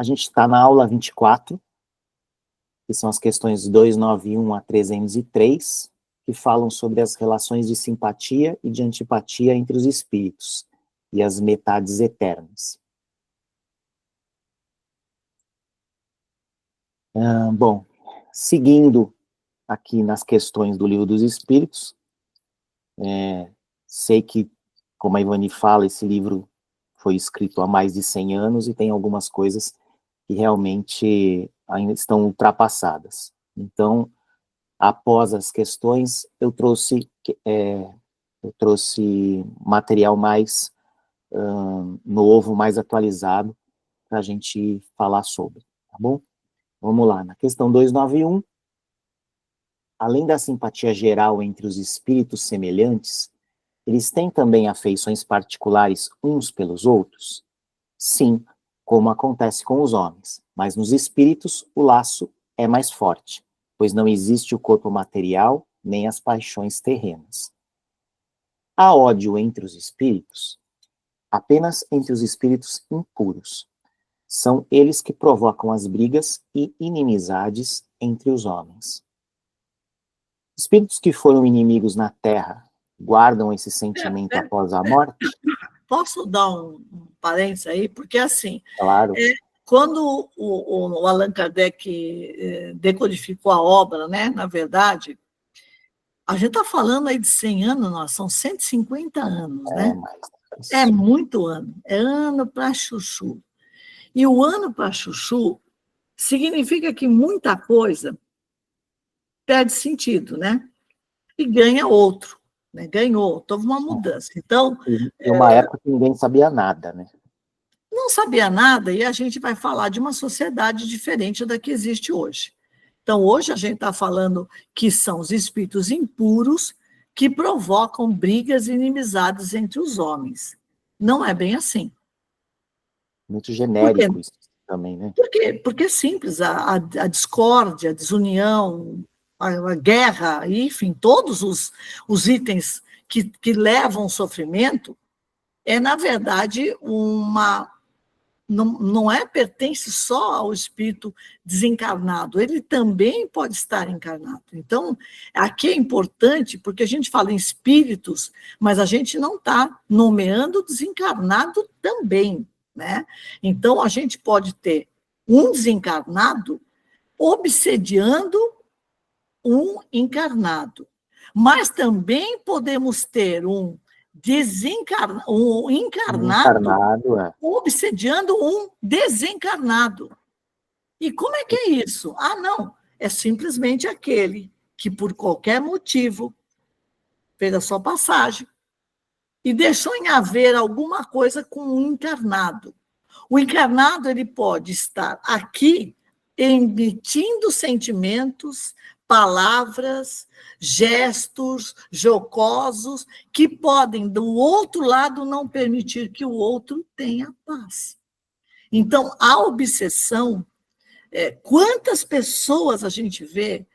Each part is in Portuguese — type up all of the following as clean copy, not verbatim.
A gente está na aula 24, que são as questões 291 a 303, que falam sobre as relações de simpatia e de antipatia entre os espíritos e as metades eternas. Bom, seguindo aqui nas questões do Livro dos Espíritos, sei que, como a Ivani fala, esse livro foi escrito há mais de 100 anos e tem algumas coisas que realmente ainda estão ultrapassadas. Então, após as questões, eu trouxe material mais novo, mais atualizado, para a gente falar sobre, tá bom? Vamos lá, na questão 291, além da simpatia geral entre os espíritos semelhantes, eles têm também afeições particulares uns pelos outros? Sim, como acontece com os homens, mas nos espíritos o laço é mais forte, pois não existe o corpo material nem as paixões terrenas. Há ódio entre os espíritos? Apenas entre os espíritos impuros. São eles que provocam as brigas e inimizades entre os homens. Espíritos que foram inimigos na Terra guardam esse sentimento após a morte? Posso dar um parênteses aí? Porque, assim, Claro. Quando o Allan Kardec decodificou a obra, né, na verdade, a gente está falando aí de 100 anos, nós, são 150 anos, né? É muito ano, é ano para chuchu. E o ano para chuchu significa que muita coisa perde sentido, né? E ganha outro, né? Ganhou, houve uma mudança. Então, em uma época que ninguém sabia nada, né? Não sabia nada, e a gente vai falar de uma sociedade diferente da que existe hoje. Então, hoje a gente está falando que são os espíritos impuros que provocam brigas e inimizades entre os homens. Não é bem assim. Muito genérico isso também, né? Por quê? Porque é simples, a discórdia, a desunião, a guerra, enfim, todos os itens que levam ao sofrimento, na verdade, não pertence só ao espírito desencarnado, ele também pode estar encarnado. Então, aqui é importante, porque a gente fala em espíritos, mas a gente não está nomeando desencarnado também, né? Então, a gente pode ter um desencarnado obsediando um encarnado, mas também podemos ter um encarnado obsediando um desencarnado. E como é que é isso? Ah, não, é simplesmente aquele que, por qualquer motivo, fez a sua passagem e deixou em haver alguma coisa com o encarnado. O encarnado ele pode estar aqui emitindo sentimentos, palavras, gestos jocosos que podem, do outro lado, não permitir que o outro tenha paz. Então, a obsessão, quantas pessoas a gente vê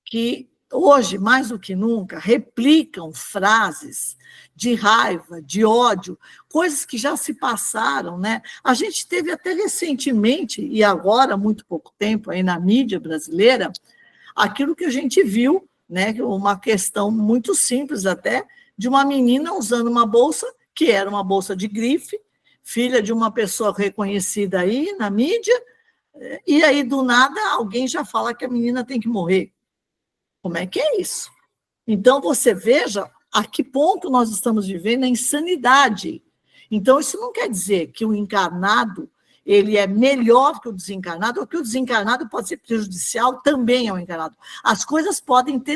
que hoje, mais do que nunca, replicam frases de raiva, de ódio, coisas que já se passaram, né? A gente teve até recentemente, e agora, há muito pouco tempo, aí na mídia brasileira, aquilo que a gente viu, né? Uma questão muito simples até, de uma menina usando uma bolsa, que era uma bolsa de grife, filha de uma pessoa reconhecida aí na mídia, e aí, do nada, alguém já fala que a menina tem que morrer. Como é que é isso? Então, você veja a que ponto nós estamos vivendo a insanidade. Então, isso não quer dizer que o encarnado ele é melhor que o desencarnado, ou que o desencarnado pode ser prejudicial também ao encarnado. As coisas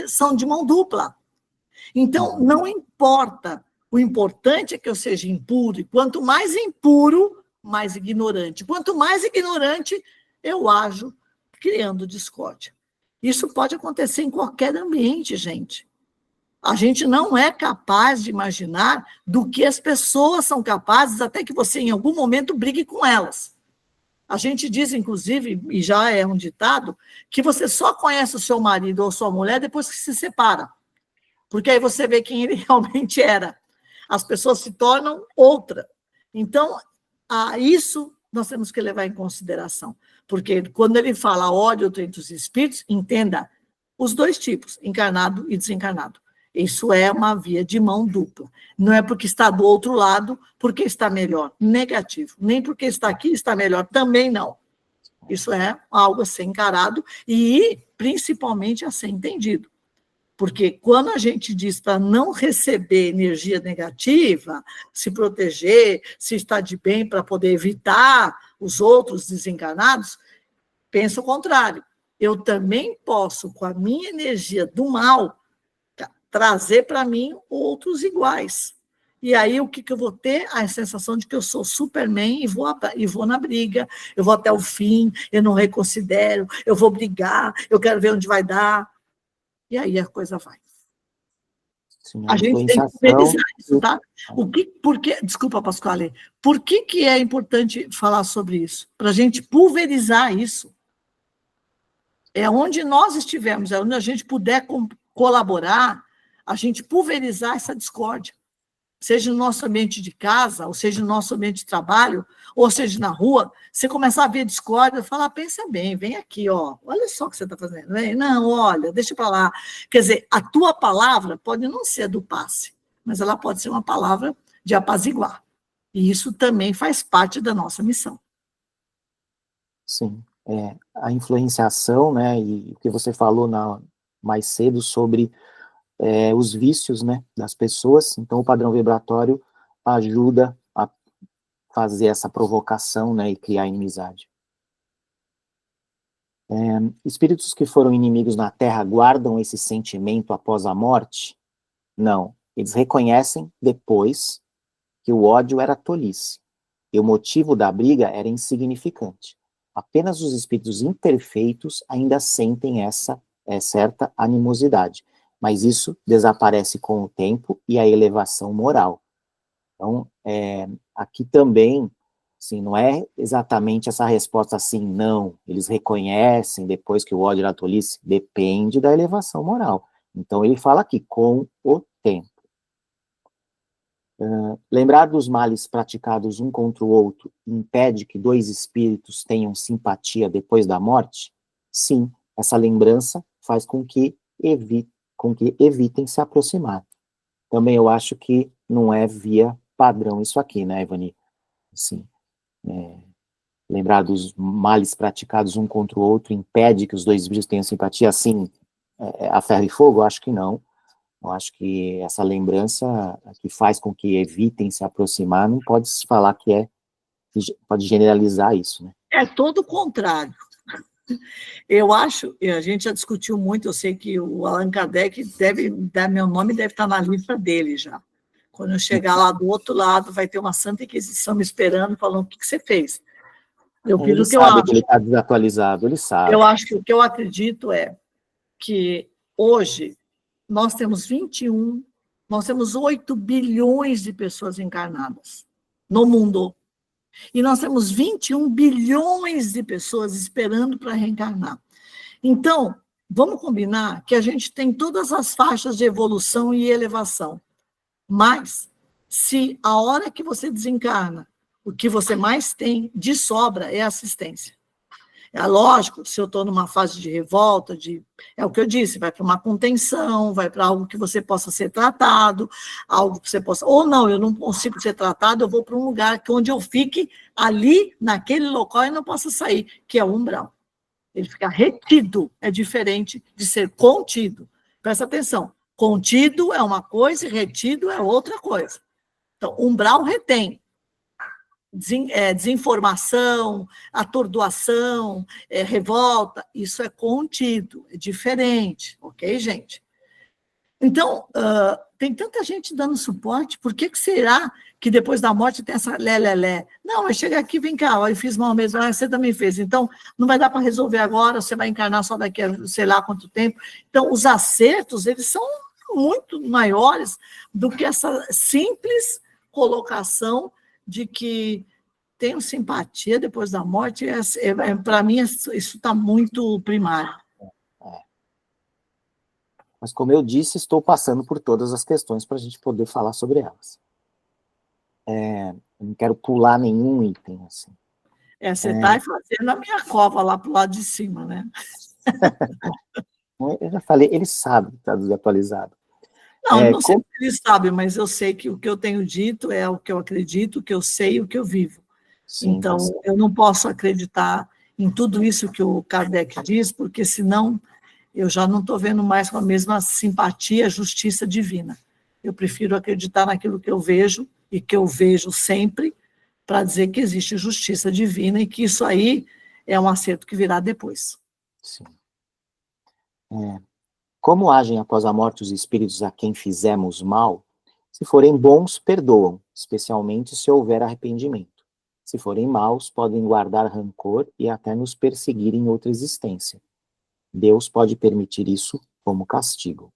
são de mão dupla. Então, não importa. O importante é que eu seja impuro, e quanto mais impuro, mais ignorante. Quanto mais ignorante, eu ajo criando discórdia. Isso pode acontecer em qualquer ambiente, gente. A gente não é capaz de imaginar do que as pessoas são capazes, até que você, em algum momento, brigue com elas. A gente diz, inclusive, e já é um ditado, que você só conhece o seu marido ou sua mulher depois que se separa. Porque aí você vê quem ele realmente era. As pessoas se tornam outra. Então, isso nós temos que levar em consideração. Porque quando ele fala ódio entre os espíritos, entenda os dois tipos, encarnado e desencarnado. Isso é uma via de mão dupla. Não é porque está do outro lado, porque está melhor. Negativo. Nem porque está aqui está melhor. Também não. Isso é algo a ser encarado e, principalmente, a ser entendido. Porque quando a gente diz para não receber energia negativa, se proteger, se estar de bem para poder evitar os outros desencarnados, pensa o contrário. Eu também posso, com a minha energia do mal, trazer para mim outros iguais. E aí, o que eu vou ter? A sensação de que eu sou Superman e vou na briga, eu vou até o fim, eu não reconsidero, eu vou brigar, eu quero ver onde vai dar. E aí a coisa vai. Sim, A gente tem que pulverizar isso, tá? Desculpa, Pasquale, por que é importante falar sobre isso? Para a gente pulverizar isso. É onde nós estivermos, é onde a gente puder colaborar, a gente pulverizar essa discórdia. Seja no nosso ambiente de casa, ou seja no nosso ambiente de trabalho, ou seja na rua, você começar a ver discórdia, falar, pensa bem, vem aqui, ó, olha só o que você está fazendo. Não, olha, deixa para lá. Quer dizer, a tua palavra pode não ser do passe, mas ela pode ser uma palavra de apaziguar. E isso também faz parte da nossa missão. Sim, a influenciação, né, e o que você falou mais cedo sobre os vícios, né, das pessoas. Então, o padrão vibratório ajuda a fazer essa provocação, né, e criar inimizade. Espíritos que foram inimigos na Terra guardam esse sentimento após a morte? Não. Eles reconhecem depois que o ódio era tolice e o motivo da briga era insignificante. Apenas os espíritos imperfeitos ainda sentem essa certa animosidade, mas isso desaparece com o tempo e a elevação moral. Então, aqui também, assim, não é exatamente essa resposta assim, não, eles reconhecem depois que o ódio era tolice, depende da elevação moral. Então, ele fala aqui, com o tempo. Lembrar dos males praticados um contra o outro impede que dois espíritos tenham simpatia depois da morte? Sim, essa lembrança faz com que evitem se aproximar. Também eu acho que não é via padrão isso aqui, né, Ivani? Assim, lembrar dos males praticados um contra o outro impede que os dois espíritos tenham simpatia, assim, a ferro e fogo? Eu acho que não. Eu acho que essa lembrança que faz com que evitem se aproximar, não pode se falar que pode generalizar isso, né? É todo o contrário. Eu acho, e a gente já discutiu muito, eu sei que o Allan Kardec deve dar meu nome, deve estar na lista dele já. Quando eu chegar lá do outro lado, vai ter uma Santa Inquisição me esperando, falando, o que você fez? Ele sabe que ele está desatualizado, ele sabe. Eu acho que o que eu acredito é que hoje nós temos 8 bilhões de pessoas encarnadas no mundo. E nós temos 21 bilhões de pessoas esperando para reencarnar. Então, vamos combinar que a gente tem todas as faixas de evolução e elevação. Mas, se a hora que você desencarna, o que você mais tem de sobra é assistência. É lógico, se eu estou numa fase de revolta, é o que eu disse, vai para uma contenção, vai para algo que você possa ser tratado, algo que você possa... Ou não, eu não consigo ser tratado, eu vou para um lugar onde eu fique ali, naquele local, e não possa sair, que é o umbral. Ele fica retido, é diferente de ser contido. Presta atenção, contido é uma coisa e retido é outra coisa. Então, umbral retém. Desinformação, atordoação, revolta, isso é contido, é diferente, ok, gente? Então, tem tanta gente dando suporte, por que será que depois da morte tem essa lé? Não, vai chegar aqui, vem cá, eu fiz mal mesmo, você também fez, então não vai dar para resolver agora, você vai encarnar só daqui a sei lá quanto tempo. Então, os acertos, eles são muito maiores do que essa simples colocação de que tenho simpatia depois da morte, para mim isso está muito primário. Mas, como eu disse, estou passando por todas as questões para a gente poder falar sobre elas. Eu não quero pular nenhum item, assim. Você está fazendo a minha cova lá para o lado de cima, né? Eu já falei, ele sabe que está desatualizado. Não sei se ele sabe, mas eu sei que o que eu tenho dito é o que eu acredito, o que eu sei e o que eu vivo. Sim, então, eu não posso acreditar em tudo isso que o Kardec diz, porque senão eu já não estou vendo mais com a mesma simpatia, justiça divina. Eu prefiro acreditar naquilo que eu vejo, e que eu vejo sempre, para dizer que existe justiça divina, e que isso aí é um acerto que virá depois. Sim. Como agem após a morte os espíritos a quem fizemos mal? Se forem bons, perdoam, especialmente se houver arrependimento. Se forem maus, podem guardar rancor e até nos perseguir em outra existência. Deus pode permitir isso como castigo.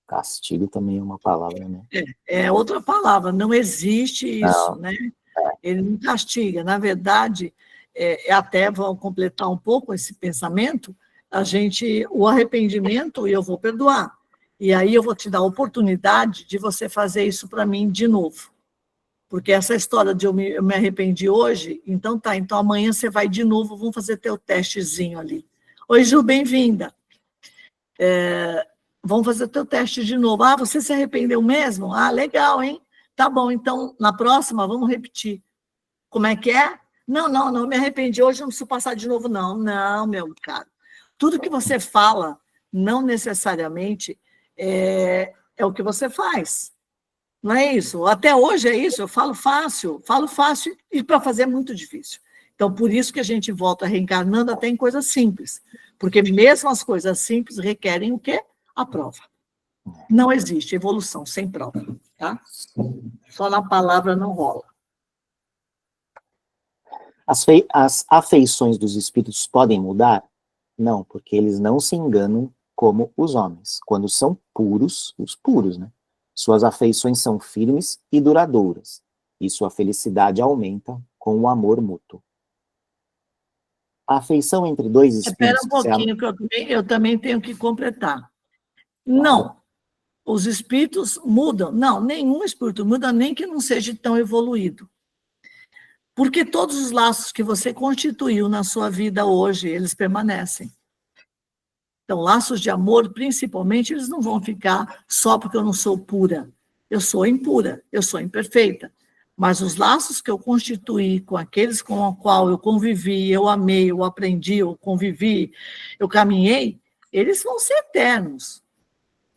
Castigo também é uma palavra, né? É outra palavra, não existe isso, Não. né? Ele não castiga. Na verdade, até vou completar um pouco esse pensamento, o arrependimento, eu vou perdoar. E aí eu vou te dar a oportunidade de você fazer isso para mim de novo. Porque essa história de eu me arrependi hoje, então tá, então amanhã você vai de novo, vamos fazer teu testezinho ali. Oi, Ju, bem-vinda. Vamos fazer teu teste de novo. Ah, você se arrependeu mesmo? Ah, legal, hein? Tá bom, então na próxima vamos repetir. Como é que é? Não, me arrependi hoje, não preciso passar de novo, não. Não, meu caro. Tudo que você fala, não necessariamente é o que você faz. Não é isso? Até hoje é isso, eu falo fácil e para fazer é muito difícil. Então, por isso que a gente volta reencarnando até em coisas simples. Porque mesmo as coisas simples requerem o quê? A prova. Não existe evolução sem prova, tá? Só na palavra não rola. As afeições dos espíritos podem mudar? Não, porque eles não se enganam como os homens. Quando são puros, os puros, né? Suas afeições são firmes e duradouras, e sua felicidade aumenta com o amor mútuo. A afeição entre dois Espera espíritos um pouquinho, que eu também tenho que completar. Não, os espíritos mudam. Não, nenhum espírito muda, nem que não seja tão evoluído. Porque todos os laços que você constituiu na sua vida hoje, eles permanecem. Então, laços de amor, principalmente, eles não vão ficar só porque eu não sou pura. Eu sou impura, eu sou imperfeita. Mas os laços que eu constituí com aqueles com os quais eu convivi, eu amei, eu aprendi, eu convivi, eu caminhei, eles vão ser eternos.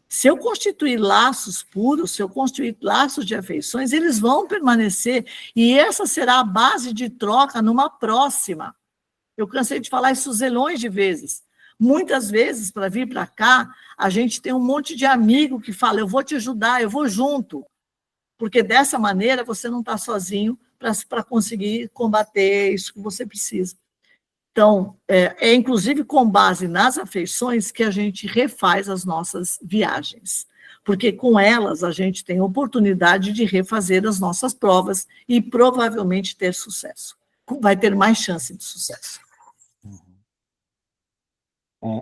Se eu constituir laços puros, se eu constituir laços de afeições, eles vão permanecer, e essa será a base de troca numa próxima. Eu cansei de falar isso zilhões de vezes. Muitas vezes, para vir para cá, a gente tem um monte de amigo que fala, eu vou te ajudar, eu vou junto. Porque dessa maneira você não está sozinho para conseguir combater isso que você precisa. Então, inclusive com base nas afeições que a gente refaz as nossas viagens. Porque com elas a gente tem a oportunidade de refazer as nossas provas e provavelmente ter sucesso. Vai ter mais chance de sucesso.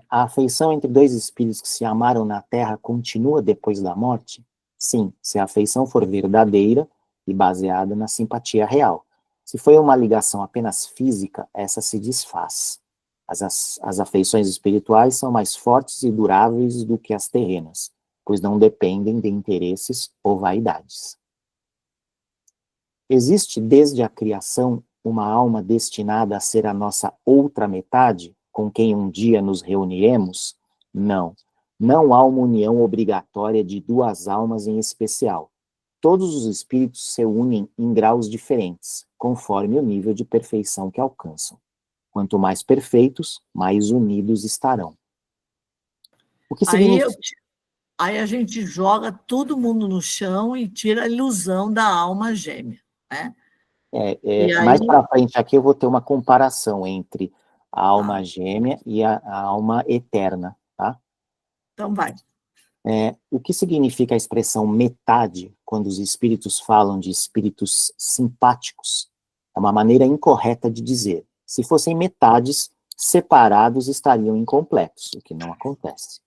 A afeição entre dois espíritos que se amaram na Terra continua depois da morte? Sim, se a afeição for verdadeira e baseada na simpatia real. Se foi uma ligação apenas física, essa se desfaz. As afeições espirituais são mais fortes e duráveis do que as terrenas, pois não dependem de interesses ou vaidades. Existe desde a criação uma alma destinada a ser a nossa outra metade, com quem um dia nos reuniremos? Não. Não há uma união obrigatória de duas almas em especial. Todos os espíritos se unem em graus diferentes, conforme o nível de perfeição que alcançam. Quanto mais perfeitos, mais unidos estarão. O que significa... Aí a gente joga todo mundo no chão e tira a ilusão da alma gêmea, né? Mais para frente aqui eu vou ter uma comparação entre a alma gêmea e a alma eterna, tá? Então vai. O que significa a expressão metade, quando os espíritos falam de espíritos simpáticos? É uma maneira incorreta de dizer. Se fossem metades, separados estariam incompletos, o que não acontece.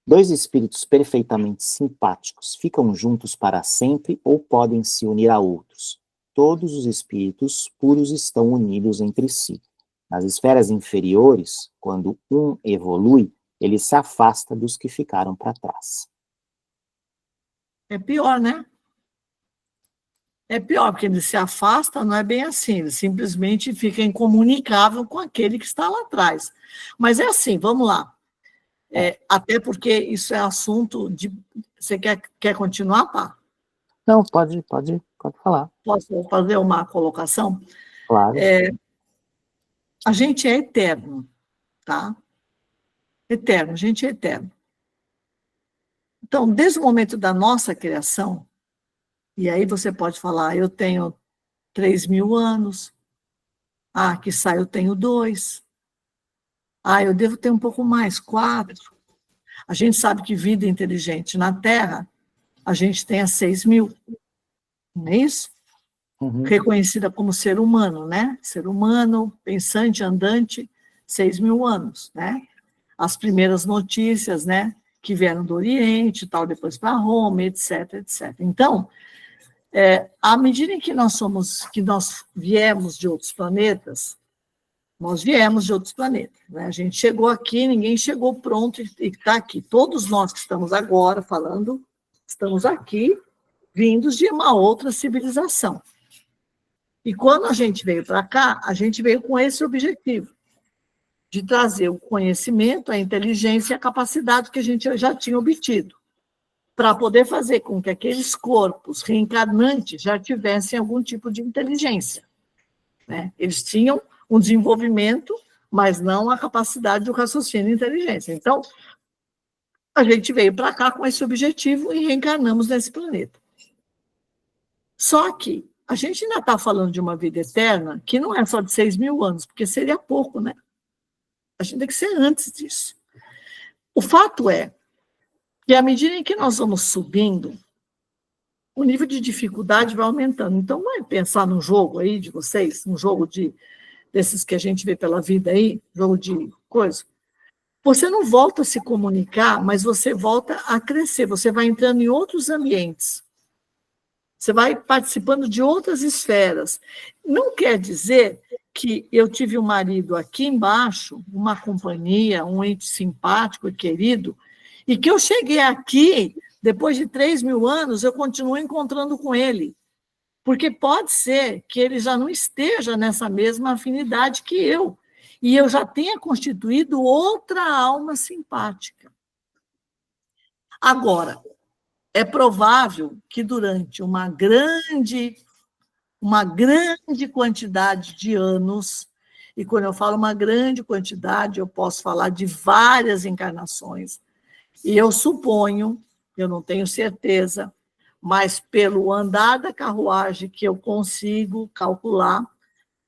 Dois espíritos perfeitamente simpáticos ficam juntos para sempre ou podem se unir a outros? todos os espíritos puros estão unidos entre si. Nas esferas inferiores, quando um evolui, ele se afasta dos que ficaram para trás. É pior, né? É pior, porque ele se afasta, não é bem assim, ele simplesmente fica incomunicável com aquele que está lá atrás. Mas é assim, vamos lá. Até porque isso é assunto de... Você quer continuar, Pá? Não, pode falar. Posso fazer uma colocação? Claro. A gente é eterno, tá? Eterno, a gente é eterno. Então, desde o momento da nossa criação, e aí você pode falar, eu tenho 3.000 anos, que sai eu tenho 2, eu devo ter um pouco mais, 4. A gente sabe que vida inteligente na Terra, a gente tem 6.000, não é isso? Uhum. Reconhecida como ser humano, né? Ser humano, pensante, andante, 6.000 anos, né? As primeiras notícias, né? Que vieram do Oriente, tal, depois para Roma, etc, etc. Então, à medida em que nós viemos de outros planetas, né? A gente chegou aqui, ninguém chegou pronto e está aqui. Todos nós que estamos agora falando, estamos aqui, vindos de uma outra civilização. E quando a gente veio para cá, a gente veio com esse objetivo, de trazer o conhecimento, a inteligência e a capacidade que a gente já tinha obtido, para poder fazer com que aqueles corpos reencarnantes já tivessem algum tipo de inteligência, né? Eles tinham um desenvolvimento, mas não a capacidade do raciocínio e inteligência. Então, a gente veio para cá com esse objetivo e reencarnamos nesse planeta. Só que a gente ainda está falando de uma vida eterna que não é só de 6.000 anos, porque seria pouco, né? A gente tem que ser antes disso. O fato é que, à medida em que nós vamos subindo, o nível de dificuldade vai aumentando. Então, vai pensar num jogo aí de vocês, um jogo desses que a gente vê pela vida aí, jogo de coisa. Você não volta a se comunicar, mas você volta a crescer, você vai entrando em outros ambientes. Você vai participando de outras esferas. Não quer dizer que eu tive um marido aqui embaixo, uma companhia, um ente simpático e querido, e que eu cheguei aqui, depois de 3.000 anos, eu continuo encontrando com ele. Porque pode ser que ele já não esteja nessa mesma afinidade que eu, e eu já tenha constituído outra alma simpática. Agora, é provável que durante uma grande quantidade de anos, e quando eu falo uma grande quantidade, eu posso falar de várias encarnações, e eu suponho, eu não tenho certeza, mas pelo andar da carruagem que eu consigo calcular,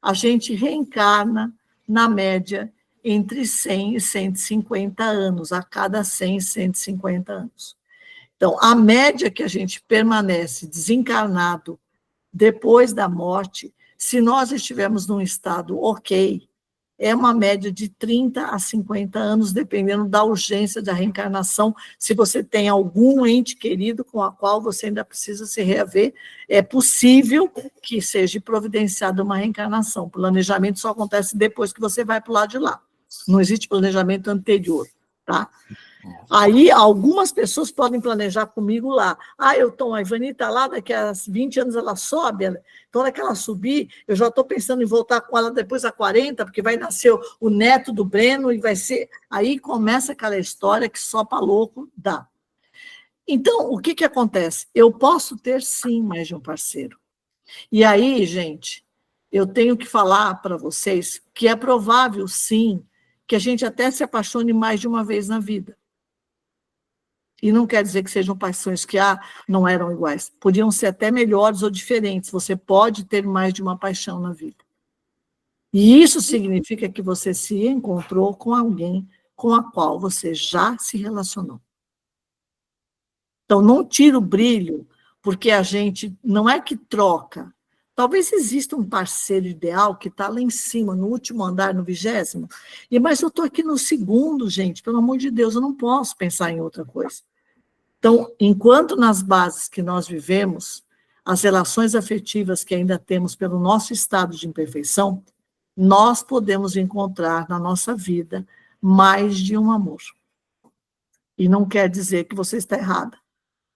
a gente reencarna, na média, entre 100 e 150 anos, a cada 100 e 150 anos. Então, a média que a gente permanece desencarnado depois da morte, se nós estivermos num estado ok, é uma média de 30 a 50 anos, dependendo da urgência da reencarnação. Se você tem algum ente querido com a qual você ainda precisa se reaver, é possível que seja providenciada uma reencarnação. O planejamento só acontece depois que você vai para o lado de lá. Não existe planejamento anterior, tá? Aí, algumas pessoas podem planejar comigo lá. A Ivani está lá, daqui a 20 anos ela sobe, então, hora que ela subir, eu já estou pensando em voltar com ela depois a 40, porque vai nascer o neto do Breno, e vai ser... Aí começa aquela história que só para louco dá. Então, o que acontece? Eu posso ter, sim, mais de um parceiro. E aí, gente, eu tenho que falar para vocês que é provável, sim, que a gente até se apaixone mais de uma vez na vida. E não quer dizer que sejam paixões que não eram iguais. Podiam ser até melhores ou diferentes. Você pode ter mais de uma paixão na vida. E isso significa que você se encontrou com alguém com a qual você já se relacionou. Então, não tira o brilho, porque a gente não é que troca. Talvez exista um parceiro ideal que está lá em cima, no último andar, no 20º, mas eu estou aqui no 2º, gente, pelo amor de Deus, eu não posso pensar em outra coisa. Então, enquanto nas bases que nós vivemos, as relações afetivas que ainda temos pelo nosso estado de imperfeição, nós podemos encontrar na nossa vida mais de um amor. E não quer dizer que você está errada.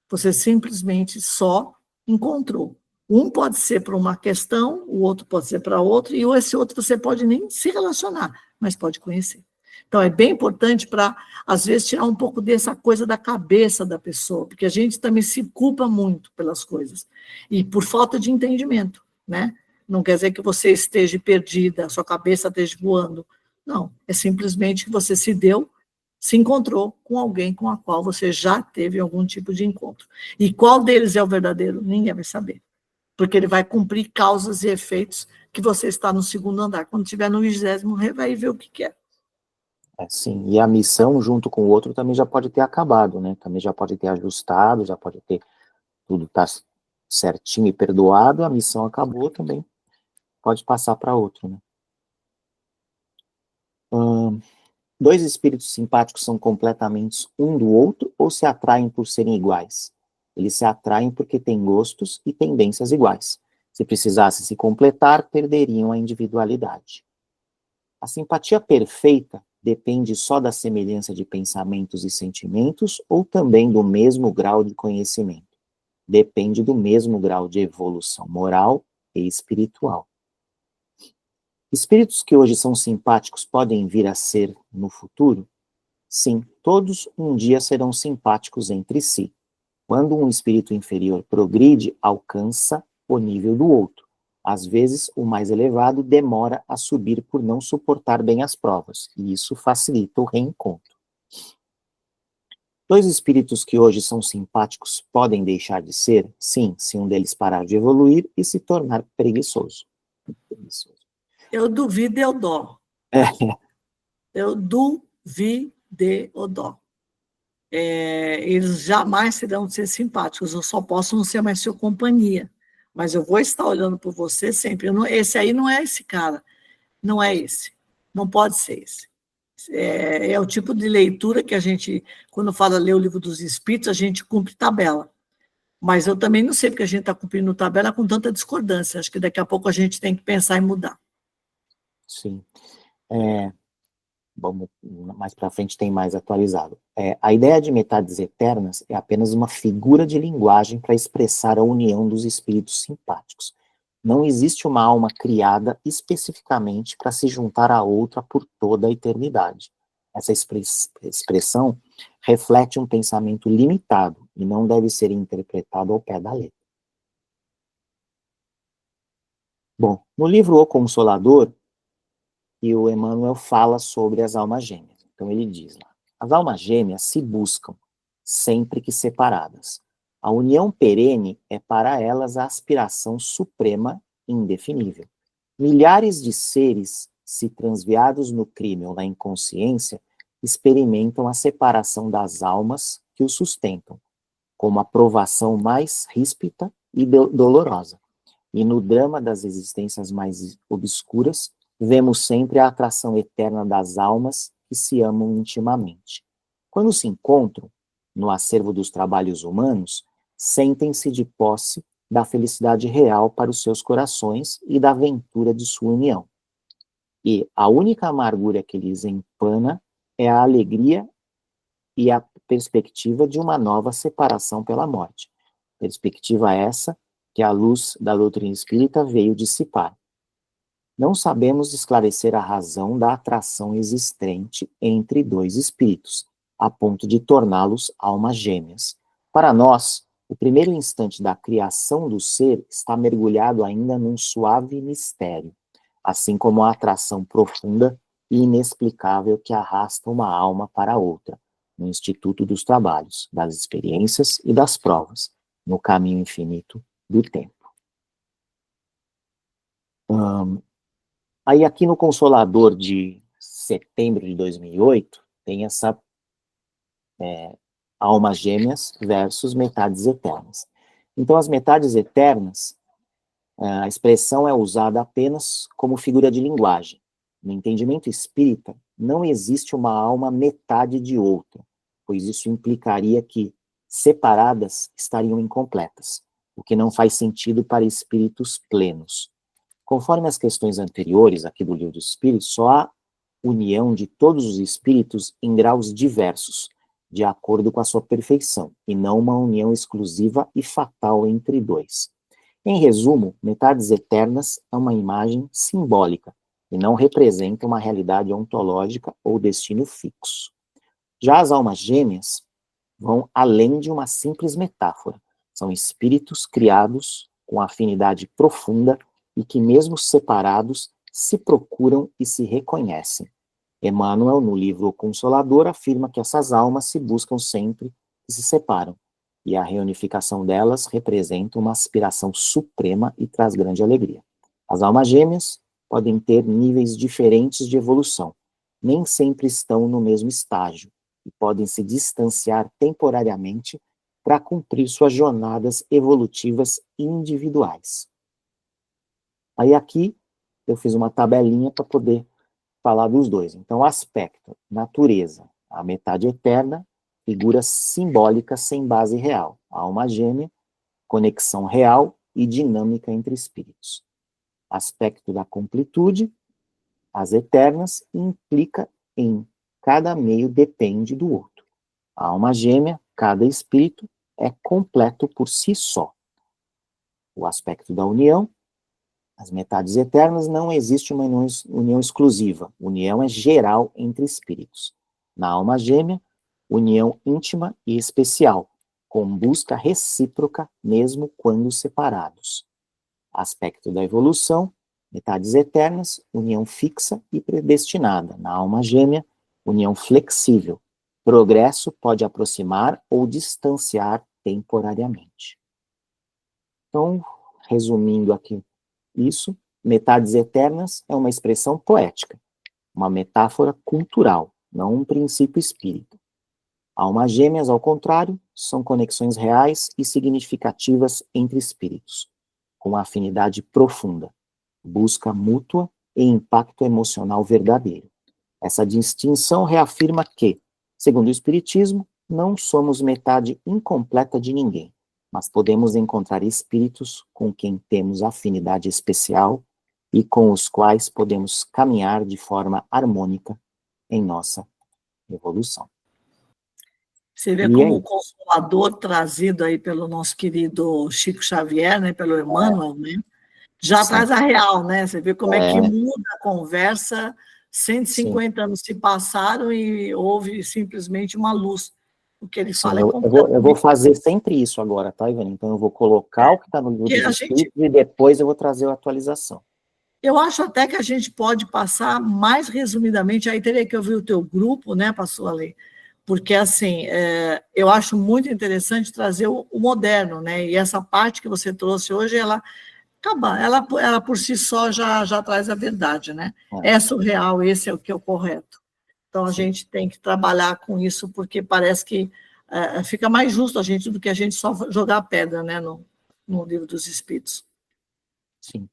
Você simplesmente só encontrou. Um pode ser para uma questão, o outro pode ser para outra, e esse outro você pode nem se relacionar, mas pode conhecer. Então, é bem importante para, às vezes, tirar um pouco dessa coisa da cabeça da pessoa, porque a gente também se culpa muito pelas coisas, e por falta de entendimento, né? Não quer dizer que você esteja perdida, a sua cabeça esteja voando. Não, é simplesmente que você se encontrou com alguém com a qual você já teve algum tipo de encontro. E qual deles é o verdadeiro? Ninguém vai saber. Porque ele vai cumprir causas e efeitos que você está no segundo andar. Quando estiver no 20º, vai ver o que é. Sim, e a missão junto com o outro também já pode ter acabado, né? Também já pode ter ajustado, já pode ter tudo tá certinho e perdoado, a missão acabou também, pode passar para outro, né? Dois espíritos simpáticos são completamente um do outro ou se atraem por serem iguais? Eles se atraem porque têm gostos e tendências iguais. Se precisasse se completar, perderiam a individualidade. A simpatia perfeita depende só da semelhança de pensamentos e sentimentos ou também do mesmo grau de conhecimento? Depende do mesmo grau de evolução moral e espiritual. Espíritos que hoje são simpáticos podem vir a ser no futuro? Sim, todos um dia serão simpáticos entre si. Quando um espírito inferior progride, alcança o nível do outro. Às vezes, o mais elevado demora a subir por não suportar bem as provas, e isso facilita o reencontro. Dois espíritos que hoje são simpáticos podem deixar de ser? Sim, se um deles parar de evoluir e se tornar preguiçoso. Eu duvido, eu dó. Eu duvido, eu dó. Eles jamais serão de ser simpáticos, eu só posso não ser mais sua companhia. Mas eu vou estar olhando por você sempre. Esse aí não é esse cara. Não é esse. Não pode ser esse. É o tipo de leitura que a gente, quando fala ler o livro dos Espíritos, a gente cumpre tabela. Mas eu também não sei porque a gente está cumprindo tabela com tanta discordância. Acho que daqui a pouco a gente tem que pensar em mudar. Sim. Vamos, mais para frente tem mais atualizado. A ideia de metades eternas é apenas uma figura de linguagem para expressar a união dos espíritos simpáticos. Não existe uma alma criada especificamente para se juntar a outra por toda a eternidade. Essa expressão reflete um pensamento limitado e não deve ser interpretado ao pé da letra. Bom, no livro O Consolador, e o Emmanuel fala sobre as almas gêmeas. Então ele diz lá, as almas gêmeas se buscam, sempre que separadas. A união perene é para elas a aspiração suprema e indefinível. Milhares de seres, se transviados no crime ou na inconsciência, experimentam a separação das almas que o sustentam, como a provação mais ríspida e dolorosa. E no drama das existências mais obscuras, vemos sempre a atração eterna das almas que se amam intimamente. Quando se encontram, no acervo dos trabalhos humanos, sentem-se de posse da felicidade real para os seus corações e da ventura de sua união. E a única amargura que lhes empana é a alegria e a perspectiva de uma nova separação pela morte. Perspectiva essa que a luz da doutrina espírita veio dissipar. Não sabemos esclarecer a razão da atração existente entre dois espíritos, a ponto de torná-los almas gêmeas. Para nós, o primeiro instante da criação do ser está mergulhado ainda num suave mistério, assim como a atração profunda e inexplicável que arrasta uma alma para outra, no Instituto dos Trabalhos, das Experiências e das Provas, no caminho infinito do tempo. Aí aqui no Consolador de setembro de 2008, tem essa almas gêmeas versus metades eternas. Então as metades eternas, a expressão é usada apenas como figura de linguagem. No entendimento espírita, não existe uma alma metade de outra, pois isso implicaria que separadas estariam incompletas. o que não faz sentido para espíritos plenos. Conforme as questões anteriores aqui do Livro dos Espíritos, só há união de todos os espíritos em graus diversos, de acordo com a sua perfeição, e não uma união exclusiva e fatal entre dois. Em resumo, metades eternas é uma imagem simbólica, e não representa uma realidade ontológica ou destino fixo. Já as almas gêmeas vão além de uma simples metáfora. São espíritos criados com afinidade profunda e que, mesmo separados, se procuram e se reconhecem. Emmanuel, no livro O Consolador, afirma que essas almas se buscam sempre e se separam, e a reunificação delas representa uma aspiração suprema e traz grande alegria. As almas gêmeas podem ter níveis diferentes de evolução, nem sempre estão no mesmo estágio, e podem se distanciar temporariamente para cumprir suas jornadas evolutivas individuais. Aí aqui eu fiz uma tabelinha para poder falar dos dois. Então, aspecto, natureza, a metade eterna, figura simbólica sem base real. A alma gêmea, conexão real e dinâmica entre espíritos. Aspecto da completude, as eternas, implica em cada meio depende do outro. A alma gêmea, cada espírito, é completo por si só. O aspecto da união, as metades eternas, não existe uma união exclusiva. União é geral entre espíritos. Na alma gêmea, união íntima e especial, com busca recíproca, mesmo quando separados. Aspecto da evolução, metades eternas, união fixa e predestinada. Na alma gêmea, união flexível. Progresso pode aproximar ou distanciar temporariamente. Então, resumindo aqui isso, metades eternas é uma expressão poética, uma metáfora cultural, não um princípio espírita. Almas gêmeas, ao contrário, são conexões reais e significativas entre espíritos, com afinidade profunda, busca mútua e impacto emocional verdadeiro. Essa distinção reafirma que, segundo o Espiritismo, não somos metade incompleta de ninguém, mas podemos encontrar espíritos com quem temos afinidade especial e com os quais podemos caminhar de forma harmônica em nossa evolução. Você vê como o Consolador, trazido aí pelo nosso querido Chico Xavier, né, pelo Emmanuel, né, já traz a real, né? Você vê como é que muda a conversa, 150 anos se passaram e houve simplesmente uma luz. O que ele fala é completamente... Eu vou fazer sempre isso agora, tá, Ivani? Então eu vou colocar o que está no livro dos Espíritos e depois eu vou trazer a atualização. Eu acho até que a gente pode passar mais resumidamente, aí teria que ouvir o teu grupo, né, Pastor Ale? Porque, assim, eu acho muito interessante trazer o moderno, né? E essa parte que você trouxe hoje, ela por si só já traz a verdade, né? É surreal, esse é o que é o correto. Então, a gente tem que trabalhar com isso, porque parece que fica mais justo a gente do que a gente só jogar a pedra, né, no Livro dos Espíritos. Sim.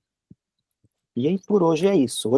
E aí, por hoje é isso.